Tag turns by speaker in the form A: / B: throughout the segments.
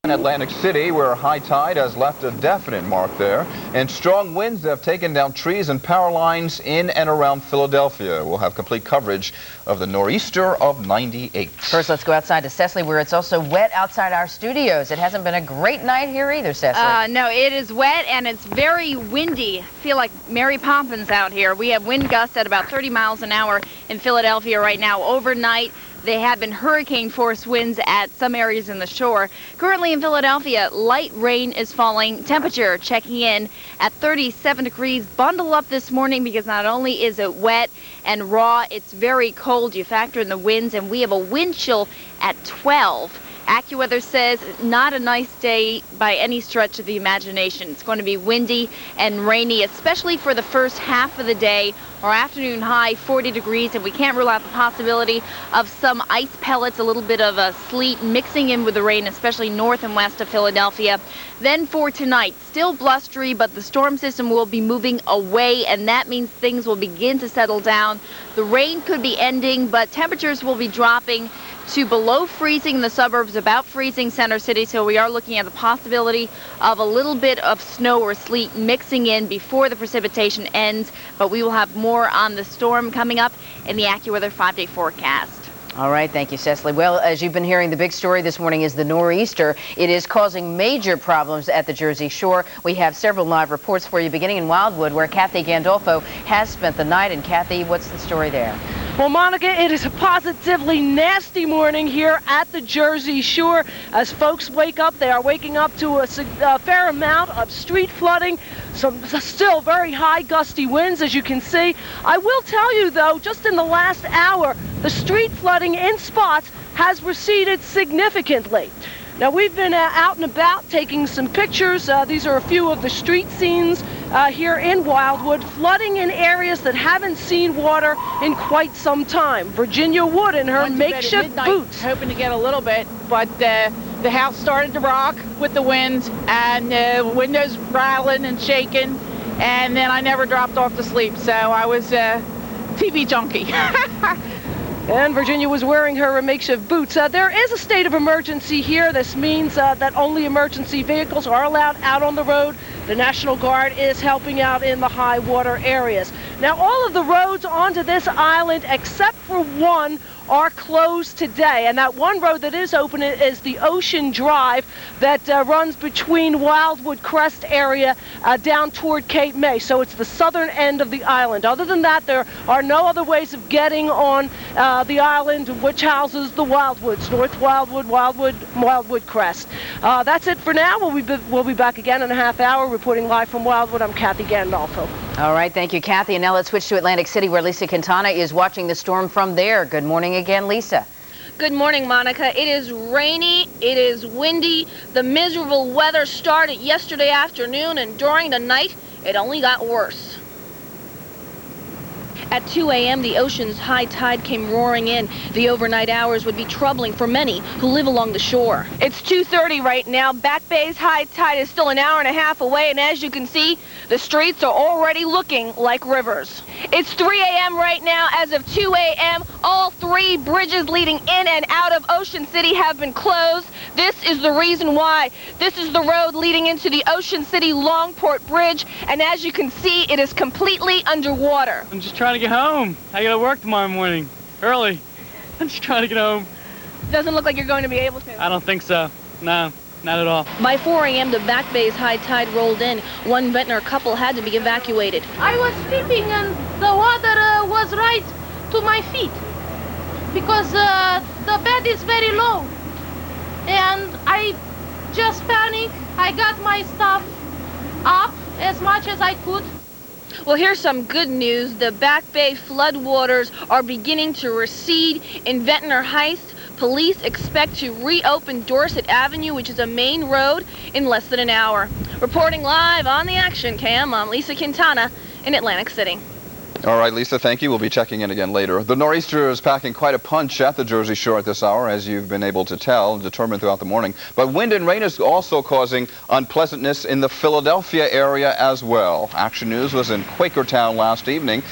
A: In Atlantic City, where high tide has left a definite mark there, and strong winds have taken down trees and power lines in and around Philadelphia. We'll have complete coverage of the nor'easter of '98.
B: First, let's go outside to Cecily, where it's also wet outside our studios. It hasn't been a great night here either, Cecily.
C: No, it is wet and it's very windy. I feel like Mary Poppins out here. We have wind gusts at about 30 miles an hour in Philadelphia right now. Overnight, they have been hurricane-force winds at some areas in the shore. Currently in Philadelphia, light rain is falling. Temperature checking in at 37 degrees. Bundle up this morning because not only is it wet and raw, it's very cold. You factor in the winds, and we have a wind chill at 12. AccuWeather says not a nice day by any stretch of the imagination. It's going to be windy and rainy, especially for the first half of the day. Our afternoon high 40 degrees, and we can't rule out the possibility of some ice pellets, a little bit of a sleet mixing in with the rain, especially north and west of Philadelphia. Then for tonight, still blustery, but the storm system will be moving away, and that means things will begin to settle down. The rain could be ending, but temperatures will be dropping to below freezing in the suburbs, about freezing Center City, so we are looking at the possibility of a little bit of snow or sleet mixing in before the precipitation ends, but we will have more on the storm coming up in the AccuWeather 5-day forecast.
B: All right, thank you, Cecily. Well, as you've been hearing, the big story this morning is the nor'easter. It is causing major problems at the Jersey Shore. We have several live reports for you, beginning in Wildwood, where Kathy Gandolfo has spent the night. And Kathy, what's the story there?
D: Well, Monica, it is a positively nasty morning here at the Jersey Shore. As folks wake up, they are waking up to a fair amount of street flooding, some still very high gusty winds, as you can see. I will tell you, though, just in the last hour, the street flooding in spots has receded significantly. Now, we've been out and about taking some pictures. These are a few of the street scenes here in Wildwood, flooding in areas that haven't seen water in quite some time. Virginia Wood in her makeshift boots.
E: Hoping to get a little bit, but the house started to rock with the winds, and windows rattling and shaking, and then I never dropped off to sleep, so I was TV junkie.
D: And Virginia was wearing her makeshift boots. There is a state of emergency here. This means that only emergency vehicles are allowed out on the road. The National Guard is helping out in the high water areas. Now, all of the roads onto this island, except for one, are closed today. And that one road that is open is the Ocean Drive that runs between Wildwood Crest area down toward Cape May. So it's the southern end of the island. Other than that, there are no other ways of getting on the island, which houses the Wildwoods, North Wildwood, Wildwood Crest. That's it for now. We'll be back again in a half hour reporting live from Wildwood. I'm Kathy Gandolfo.
B: All right, thank you, Kathy. And now let's switch to Atlantic City, where Lisa Quintana is watching the storm from there. Good morning again, Lisa.
C: Good morning, Monica. It is rainy, it is windy. The miserable weather started yesterday afternoon, and during the night, it only got worse. At 2 a.m., the ocean's high tide came roaring in. The overnight hours would be troubling for many who live along the shore. It's 2:30 right now. Back Bay's high tide is still an hour and a half away, and as you can see, the streets are already looking like rivers. It's 3 a.m. right now. As of 2 a.m., all 3 bridges leading in and out of Ocean City have been closed. This is the reason why. This is the road leading into the Ocean City Longport Bridge, and as you can see, it is completely underwater.
F: I'm just trying to get home. I gotta work tomorrow morning, early. I'm just trying to get home.
C: Doesn't look like you're going to be able to.
F: I don't think so. No, not at all.
C: By 4 a.m., the Back Bay's high tide rolled in. One Ventnor couple had to be evacuated.
G: I was sleeping and the water was right to my feet because the bed is very low. And I just panicked. I got my stuff up as much as I could.
C: Well, here's some good news. The Back Bay floodwaters are beginning to recede. In Ventnor Heights, police expect to reopen Dorset Avenue, which is a main road, in less than an hour. Reporting live on the Action Cam, I'm Lisa Quintana in Atlantic City.
A: All right, Lisa, thank you. We'll be checking in again later. The nor'easter is packing quite a punch at the Jersey Shore at this hour, as you've been able to tell, determined throughout the morning. But wind and rain is also causing unpleasantness in the Philadelphia area as well. Action News was in Quakertown last evening,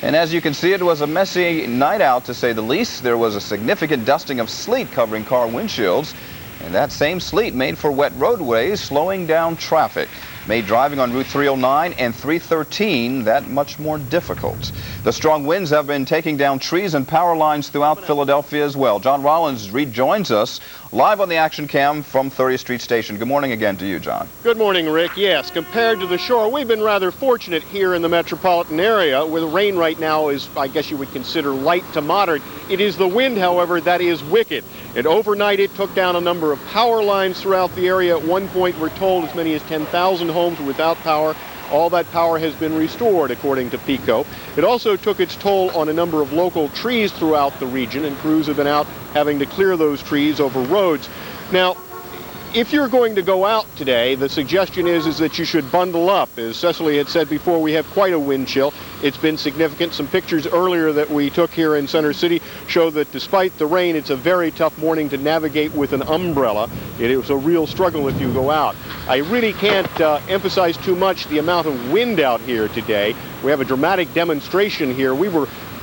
A: and as you can see, it was a messy night out, to say the least. There was a significant dusting of sleet covering car windshields. And that same sleet made for wet roadways, slowing down traffic. Made driving on Route 309 and 313 that much more difficult. The strong winds have been taking down trees and power lines throughout Philadelphia as well. John Rollins rejoins us live on the action cam from 30th Street Station. Good morning again to you, John.
H: Good morning, Rick. Yes, compared to the shore, we've been rather fortunate here in the metropolitan area where the rain right now is, I guess you would consider, light to moderate. It is the wind, however, that is wicked. And overnight it took down a number of power lines throughout the area. At one point, we're told as many as 10,000 homes were without power. All that power has been restored, according to PECO. It also took its toll on a number of local trees throughout the region, and crews have been out having to clear those trees over roads. Now, if you're going to go out today, the suggestion is that you should bundle up. As Cecily had said before, we have quite a wind chill. It's been significant. Some pictures earlier that we took here in Center City show that despite the rain, it's a very tough morning to navigate with an umbrella. It was a real struggle if you go out. I really can't emphasize too much the amount of wind out here today. We have a dramatic demonstration here. We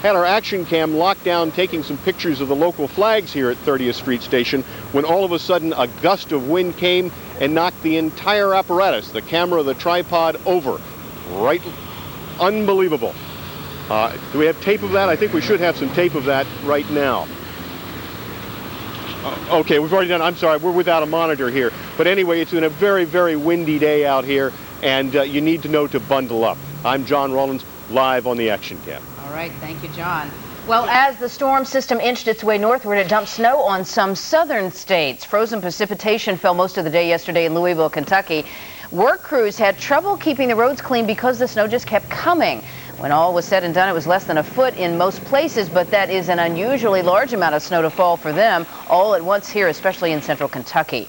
H: had our action cam locked down taking some pictures of the local flags here at 30th Street Station when all of a sudden a gust of wind came and knocked the entire apparatus, the camera, the tripod, over. Right, unbelievable. Do we have tape of that? I think we should have some tape of that right now. Okay, we've already done, I'm sorry, we're without a monitor here. But anyway, it's been a very, very windy day out here, and you need to know to bundle up. I'm John Rollins, live on the action cam.
B: All right, thank you, John. Well, as the storm system inched its way northward, it dumped snow on some southern states. Frozen precipitation fell most of the day yesterday in Louisville, Kentucky. Work crews had trouble keeping the roads clean because the snow just kept coming. When all was said and done, it was less than a foot in most places, but that is an unusually large amount of snow to fall for them all at once here, especially in central Kentucky.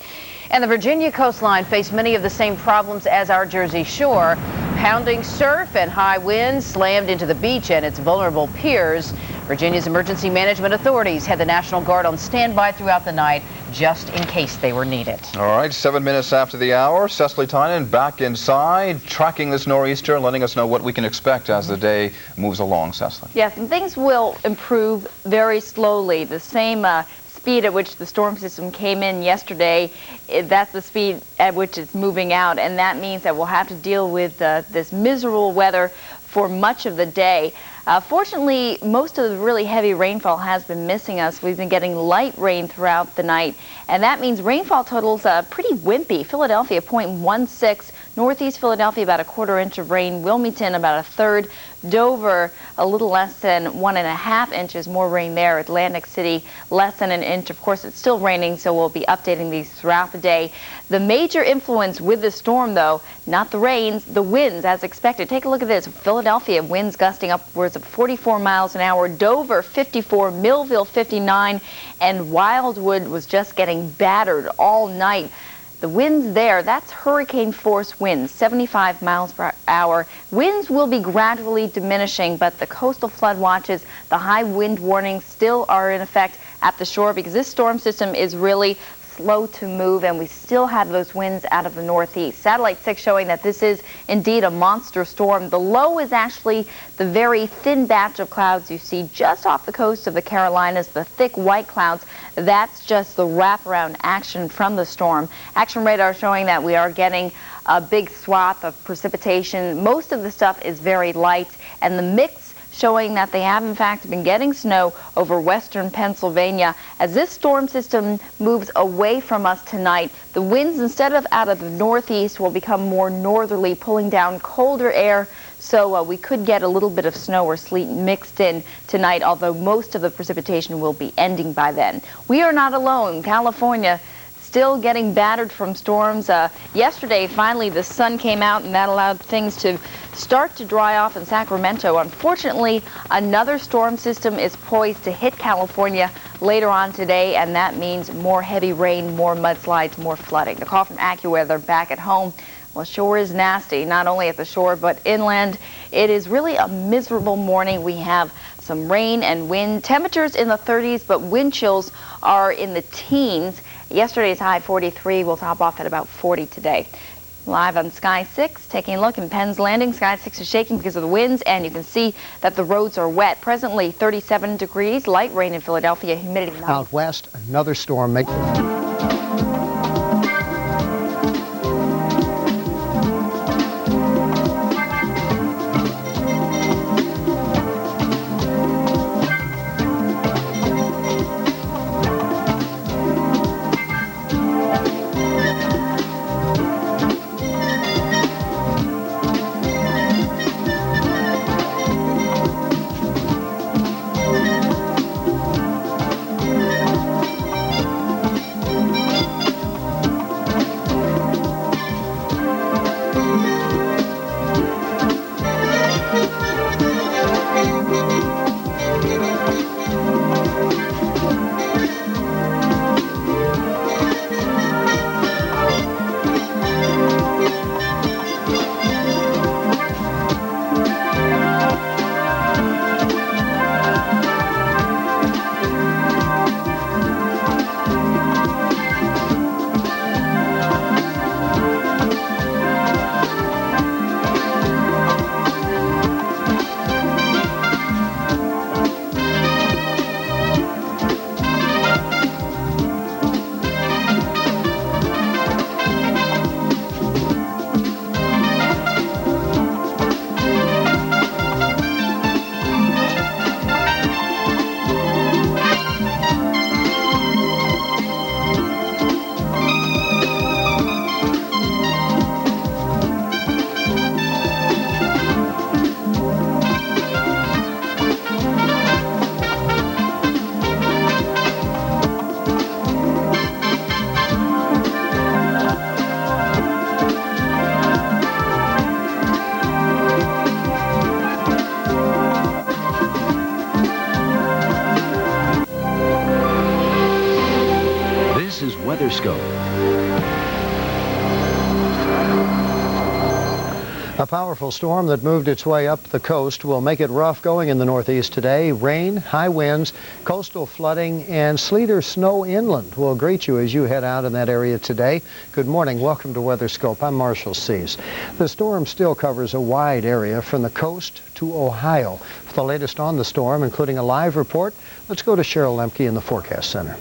B: And the Virginia coastline faced many of the same problems as our Jersey Shore. Pounding surf and high winds slammed into the beach and its vulnerable piers. Virginia's emergency management authorities had the National Guard on standby throughout the night just in case they were needed.
A: All right, 7 minutes after the hour, Cecily Tynan back inside, tracking this nor'easter, letting us know what we can expect as the day moves along, Cecily.
C: Yes, and things will improve very slowly. The same speed at which the storm system came in yesterday, that's the speed at which it's moving out, and that means that we'll have to deal with this miserable weather for much of the day. Fortunately, most of the really heavy rainfall has been missing us. We've been getting light rain throughout the night, and that means rainfall totals pretty wimpy. Philadelphia 0.16, northeast Philadelphia about a quarter inch of rain, Wilmington about a third, Dover a little less than 1.5 inches, more rain there, Atlantic City less than an inch. Of course, it's still raining, so we'll be updating these throughout the day. The major influence with the storm, though, not the rains, the winds as expected. Take a look at this. Philadelphia, winds gusting upwards of 44 miles an hour, Dover 54, Millville 59, and Wildwood was just getting battered all night. The winds there, that's hurricane force winds, 75 miles per hour. Winds will be gradually diminishing, but the coastal flood watches, the high wind warnings still are in effect at the shore because this storm system is really slow to move, and we still have those winds out of the northeast. Satellite 6 showing that this is indeed a monster storm. The low is actually the very thin batch of clouds you see just off the coast of the Carolinas, the thick white clouds. That's just the wraparound action from the storm. Action radar showing that we are getting a big swath of precipitation. Most of the stuff is very light, and the mix showing that they have in fact been getting snow over western Pennsylvania. As this storm system moves away from us tonight, the winds, instead of out of the northeast, will become more northerly, pulling down colder air. So we could get a little bit of snow or sleet mixed in tonight, although most of the precipitation will be ending by then. We are not alone. California still getting battered from storms. Yesterday, finally, the sun came out, and that allowed things to start to dry off in Sacramento. Unfortunately, another storm system is poised to hit California later on today, and that means more heavy rain, more mudslides, more flooding. The call from AccuWeather back at home. Well, shore is nasty, not only at the shore, but inland. It is really a miserable morning. We have some rain and wind. Temperatures in the 30s, but wind chills are in the teens. Yesterday's high 43 will top off at about 40 today. Live on Sky 6, taking a look in Penn's Landing. Sky 6 is shaking because of the winds, and you can see that the roads are wet. Presently 37 degrees, light rain in Philadelphia, humidity 9.
I: Out west, another storm making A powerful storm that moved its way up the coast will make it rough going in the Northeast today. Rain, high winds, coastal flooding, and sleet or snow inland will greet you as you head out in that area today. Good morning. Welcome to WeatherScope. I'm Marshall Seas. The storm still covers a wide area from the coast to Ohio. For the latest on the storm, including a live report, let's go to Cheryl Lemke in the Forecast Center.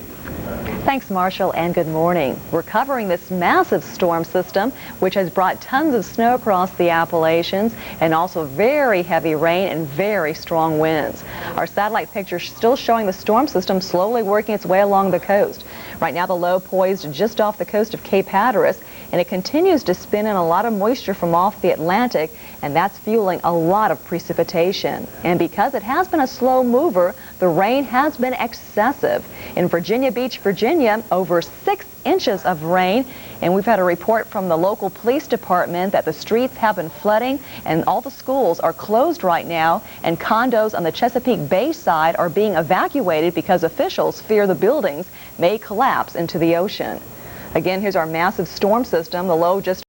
J: Thanks, Marshall, and good morning. We're covering this massive storm system, which has brought tons of snow across the Appalachians and also very heavy rain and very strong winds. Our satellite picture still showing the storm system slowly working its way along the coast. Right now, the low poised just off the coast of Cape Hatteras, and it continues to spin in a lot of moisture from off the Atlantic, and that's fueling a lot of precipitation. And because it has been a slow mover, the rain has been excessive. In Virginia Beach, Virginia, over 6 inches of rain, and we've had a report from the local police department that the streets have been flooding and all the schools are closed right now, and condos on the Chesapeake Bay side are being evacuated because officials fear the buildings may collapse into the ocean. Again, here's our massive storm system. The low just